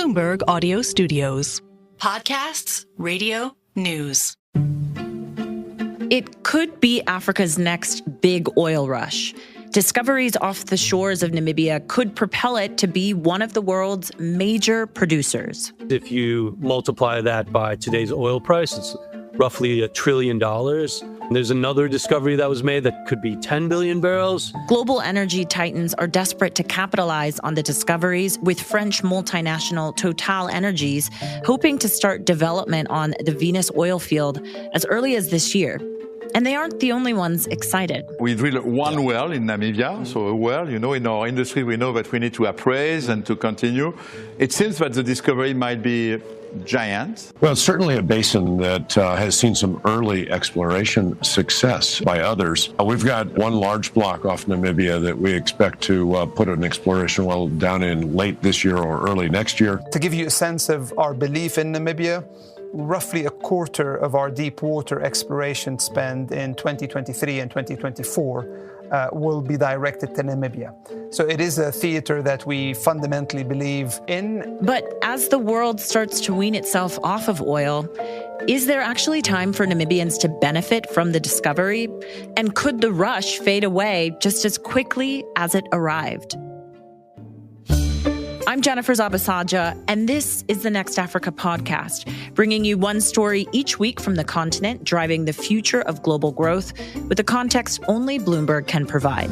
Bloomberg Audio Studios. Podcasts, radio, news. It could be Africa's next big oil rush. Discoveries off the shores of Namibia could propel it to be one of the world's major producers. If you multiply that by today's oil price, it's roughly $1 trillion. There's another discovery that was made that could be 10 billion barrels. Global energy titans are desperate to capitalize on the discoveries, with French multinational Total Energies hoping to start development on the Venus oil field as early as this year. And they aren't the only ones excited. We drilled one well in Namibia, so a well, in our industry we know that we need to appraise and to continue. It seems that the discovery might be giant. Well, it's certainly a basin that has seen some early exploration success by others. We've got one large block off Namibia that we expect to put an exploration well down in late this year or early next year. To give you a sense of our belief in Namibia, roughly a quarter of our deep water exploration spend in 2023 and 2024 will be directed to Namibia. So it is a theater that we fundamentally believe in. But as the world starts to wean itself off of oil, is there actually time for Namibians to benefit from the discovery? And could the rush fade away just as quickly as it arrived? I'm Jennifer Zabasajja, and this is the Next Africa podcast, bringing you one story each week from the continent, driving the future of global growth with the context only Bloomberg can provide.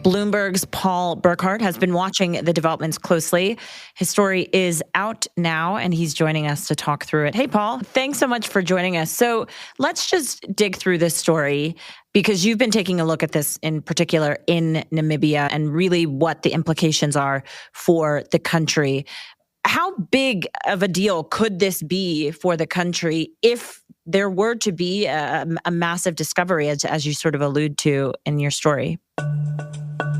Bloomberg's Paul Burkhardt has been watching the developments closely. His story is out now, and he's joining us to talk through it. Hey, Paul, thanks so much for joining us. So let's just dig through this story, because you've been taking a look at this in particular in Namibia and really what the implications are for the country. How big of a deal could this be for the country if there were to be a massive discovery, as you sort of allude to in your story?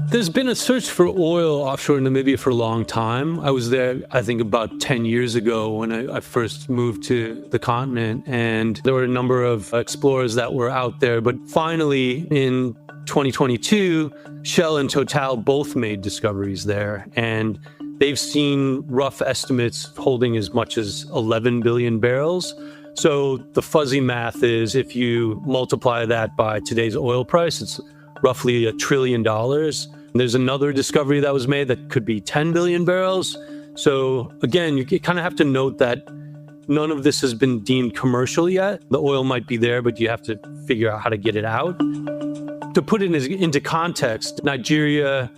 There's been a search for oil offshore Namibia for a long time. I was there, I think, about 10 years ago when I first moved to the continent, and there were a number of explorers that were out there. But finally, in 2022, Shell and Total both made discoveries there, and they've seen rough estimates holding as much as 11 billion barrels. So the fuzzy math is, if you multiply that by today's oil price, it's roughly $1 trillion. There's another discovery that was made that could be 10 billion barrels. So again, you kind of have to note that none of this has been deemed commercial yet. The oil might be there, but you have to figure out how to get it out. To put it into context, Nigeria,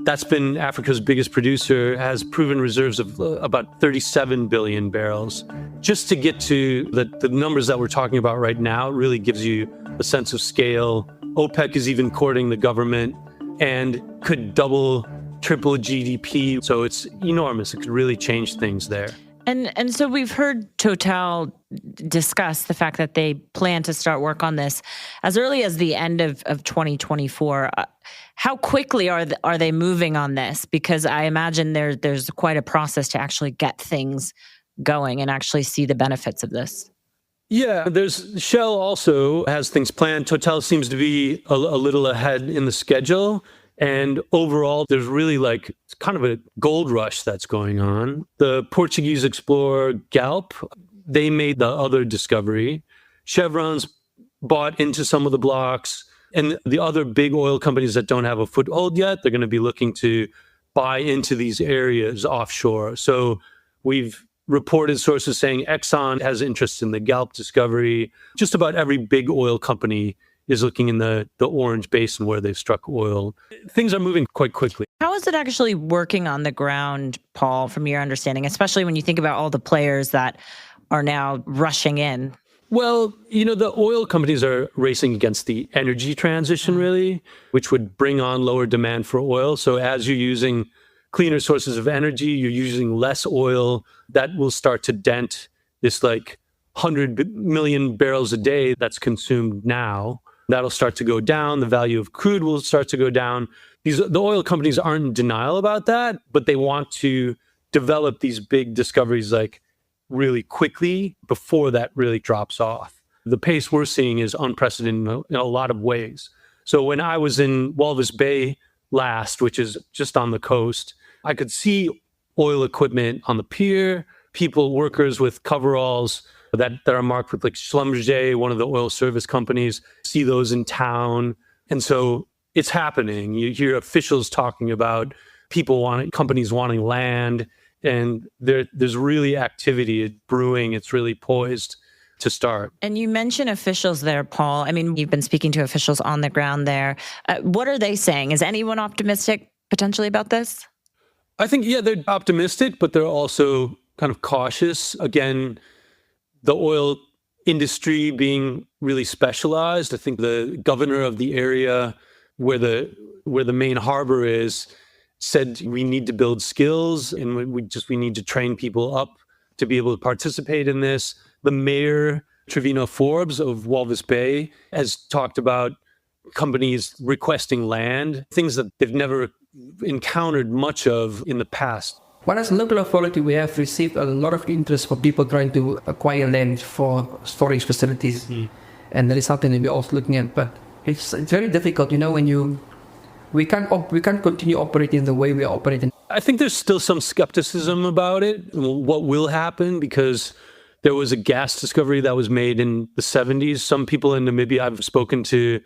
that's been Africa's biggest producer, has proven reserves of about 37 billion barrels. Just to get to the numbers that we're talking about right now, it really gives you a sense of scale. OPEC is even courting the government and could double, triple GDP. So it's enormous. It could really change things there. And so we've heard Total discuss the fact that they plan to start work on this as early as the end of 2024. How quickly are they moving on this? Because I imagine there's quite a process to actually get things going and actually see the benefits of this. Yeah, Shell also has things planned. Total seems to be a little ahead in the schedule. And overall, there's really it's kind of a gold rush that's going on. The Portuguese explorer Galp, they made the other discovery. Chevron's bought into some of the blocks. And the other big oil companies that don't have a foothold yet, they're going to be looking to buy into these areas offshore. So we've reported sources saying Exxon has interest in the Galp discovery. Just about every big oil company is looking in the Orange Basin where they've struck oil. Things are moving quite quickly. How is it actually working on the ground, Paul, from your understanding, especially when you think about all the players that are now rushing in? Well, the oil companies are racing against the energy transition, really, which would bring on lower demand for oil. So as you're using cleaner sources of energy, you're using less oil. That will start to dent this 100 million barrels a day that's consumed now. That'll start to go down. The value of crude will start to go down. The oil companies aren't in denial about that, but they want to develop these big discoveries really quickly before that really drops off. The pace we're seeing is unprecedented in a lot of ways. So when I was in Walvis Bay last, which is just on the coast, I could see oil equipment on the pier, workers with coveralls that are marked with like Schlumberger, one of the oil service companies, see those in town. And so it's happening. You hear officials talking about companies wanting land, and there's really activity brewing. It's really poised to start. And you mentioned officials there, Paul. I mean, you've been speaking to officials on the ground there. What are they saying? Is anyone optimistic potentially about this? I think, yeah, they're optimistic, but they're also kind of cautious. Again, the oil industry being really specialized. I think the governor of the area where the main harbor is said we need to build skills and we need to train people up to be able to participate in this. The mayor, Trevino Forbes of Walvis Bay, has talked about companies requesting land, things that they've never encountered much of in the past. Well, as a local authority, we have received a lot of interest for people trying to acquire land for storage facilities. And that is something that we're also looking at. But it's very difficult, when we can't continue operating the way we are operating. I think there's still some skepticism about it, what will happen, because there was a gas discovery that was made in the 70s. Some people in Namibia, I've spoken to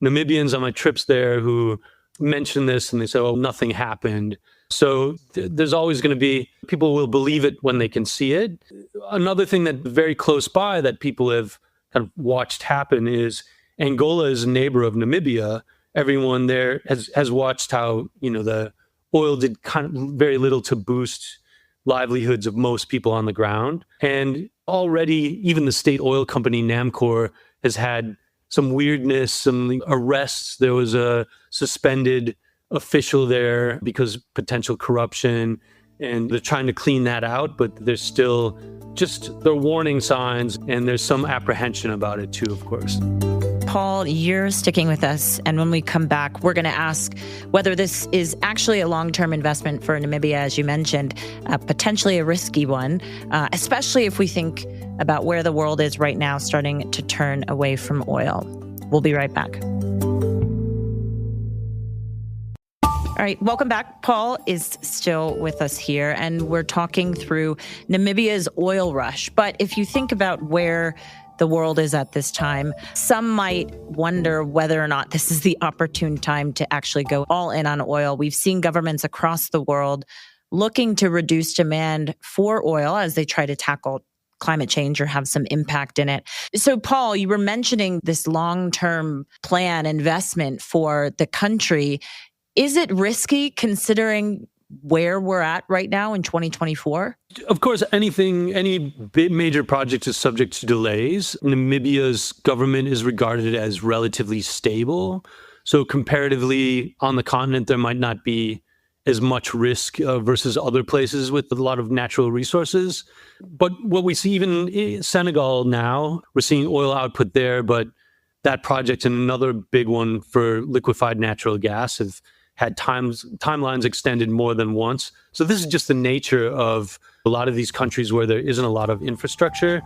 Namibians on my trips there who mentioned this and they said, oh, nothing happened. So there's always going to be, people will believe it when they can see it. Another thing that very close by that people have kind of watched happen is Angola is a neighbor of Namibia. Everyone there has watched how, the oil did kind of very little to boost livelihoods of most people on the ground. And already even the state oil company Namcor has had some weirdness, some arrests. There was a suspended official there because potential corruption, and they're trying to clean that out, but there's still there are warning signs, and there's some apprehension about it too, of course. Paul, you're sticking with us, and when we come back, we're going to ask whether this is actually a long-term investment for Namibia, as you mentioned, potentially a risky one, especially if we think about where the world is right now, starting to turn away from oil. We'll be right back. All right, welcome back. Paul is still with us here, and we're talking through Namibia's oil rush. But if you think about where the world is at this time, some might wonder whether or not this is the opportune time to actually go all in on oil. We've seen governments across the world looking to reduce demand for oil as they try to tackle climate change or have some impact in it. So, Paul, you were mentioning this long-term plan investment for the country. Is it risky considering where we're at right now in 2024? Of course, any major project is subject to delays. Namibia's government is regarded as relatively stable. So comparatively on the continent, there might not be as much risk versus other places with a lot of natural resources. But what we see even in Senegal now, we're seeing oil output there, but that project and another big one for liquefied natural gas have had timelines extended more than once. So this is just the nature of a lot of these countries where there isn't a lot of infrastructure.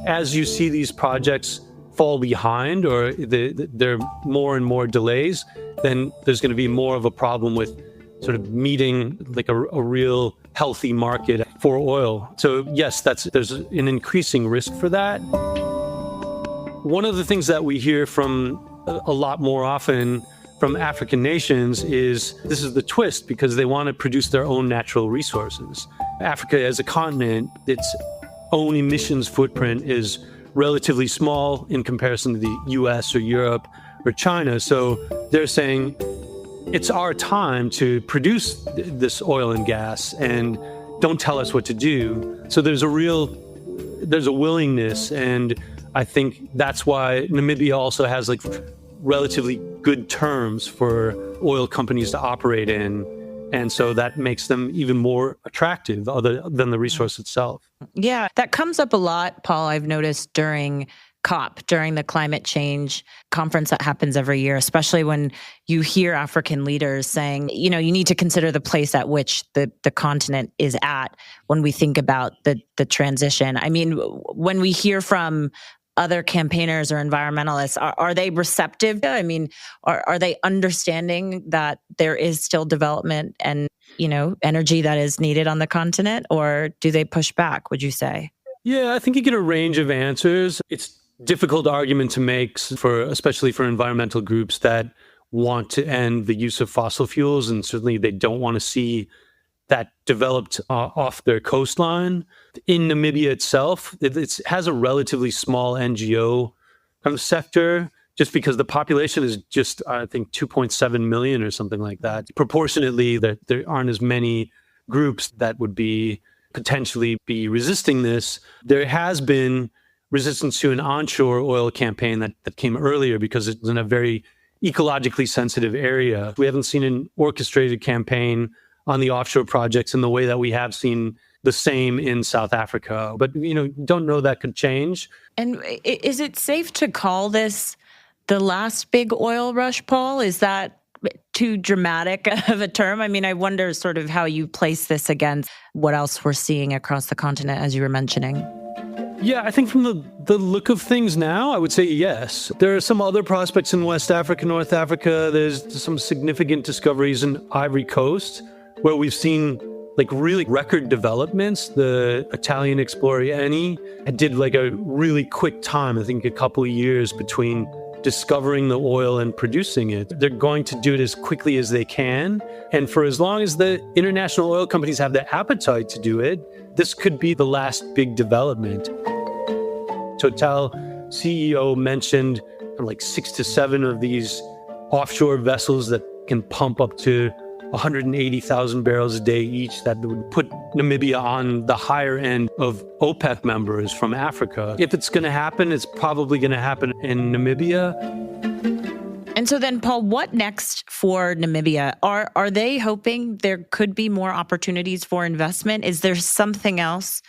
As you see these projects fall behind or there are more and more delays, then there's going to be more of a problem with sort of meeting like a real healthy market for oil. So yes, there's an increasing risk for that. One of the things that we hear from a lot more often from African nations is this is the twist, because they want to produce their own natural resources. Africa as a continent, its own emissions footprint is relatively small in comparison to the US or Europe or China. So they're saying it's our time to produce this oil and gas, and don't tell us what to do. So there's a willingness, and I think that's why Namibia also has like relatively good terms for oil companies to operate in. And so that makes them even more attractive other than the resource itself. Yeah, that comes up a lot, Paul, I've noticed during COP, during the climate change conference that happens every year, especially when you hear African leaders saying, you need to consider the place at which the continent is at when we think about the transition. I mean, when we hear from other campaigners or environmentalists, are they receptive? I mean, are they understanding that there is still development and, energy that is needed on the continent, or do they push back, would you say? Yeah, I think you get a range of answers. It's a difficult argument to make, especially for environmental groups that want to end the use of fossil fuels, and certainly they don't want to see that developed off their coastline. In Namibia itself, it has a relatively small NGO kind of sector, just because the population is just, I think, 2.7 million or something like that. Proportionately, there aren't as many groups that would potentially be resisting this. There has been resistance to an onshore oil campaign that came earlier because it's in a very ecologically sensitive area. We haven't seen an orchestrated campaign on the offshore projects in the way that we have seen the same in South Africa. But, don't know that could change. And is it safe to call this the last big oil rush, Paul? Is that too dramatic of a term? I mean, I wonder sort of how you place this against what else we're seeing across the continent, as you were mentioning. Yeah, I think from the look of things now, I would say yes. There are some other prospects in West Africa, North Africa. There's some significant discoveries in Ivory Coast, where we've seen really record developments. The Italian explorer Eni did a really quick time, I think a couple of years between discovering the oil and producing it. They're going to do it as quickly as they can. And for as long as the international oil companies have the appetite to do it, this could be the last big development. Total CEO mentioned 6 to 7 of these offshore vessels that can pump up to 180,000 barrels a day each, that would put Namibia on the higher end of OPEC members from Africa. If it's going to happen, it's probably going to happen in Namibia. And so then, Paul, what next for Namibia? Are they hoping there could be more opportunities for investment? Is there something else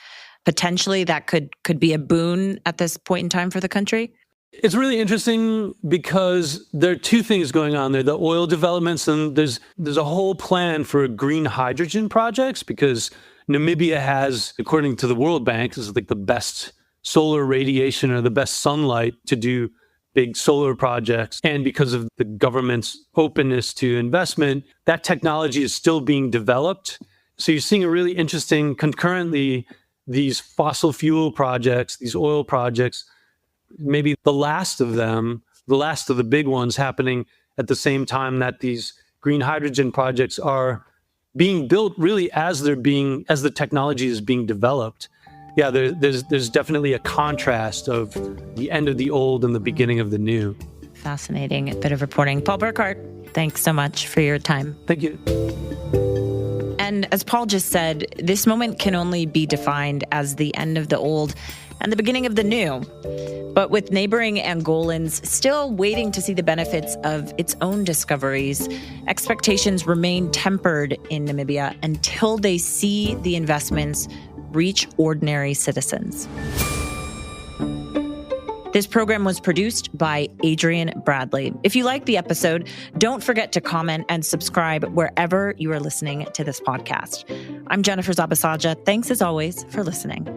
potentially that could be a boon at this point in time for the country? It's really interesting because there are two things going on there: the oil developments, and there's a whole plan for green hydrogen projects, because Namibia has, according to the World Bank, is the best solar radiation or the best sunlight to do big solar projects. And because of the government's openness to investment, that technology is still being developed. So you're seeing a really interesting, concurrently, these fossil fuel projects, these oil projects, maybe the last of the big ones happening at the same time that these green hydrogen projects are being built, really as the technology is being developed. Yeah, there's definitely a contrast of the end of the old and the beginning of the new. Fascinating bit of reporting. Paul Burkhardt, thanks so much for your time. Thank you. And as Paul just said, this moment can only be defined as the end of the old and the beginning of the new. But with neighboring Angolans still waiting to see the benefits of its own discoveries, expectations remain tempered in Namibia until they see the investments reach ordinary citizens. This program was produced by Adrian Bradley. If you like the episode, don't forget to comment and subscribe wherever you are listening to this podcast. I'm Jennifer Zabasajja. Thanks as always for listening.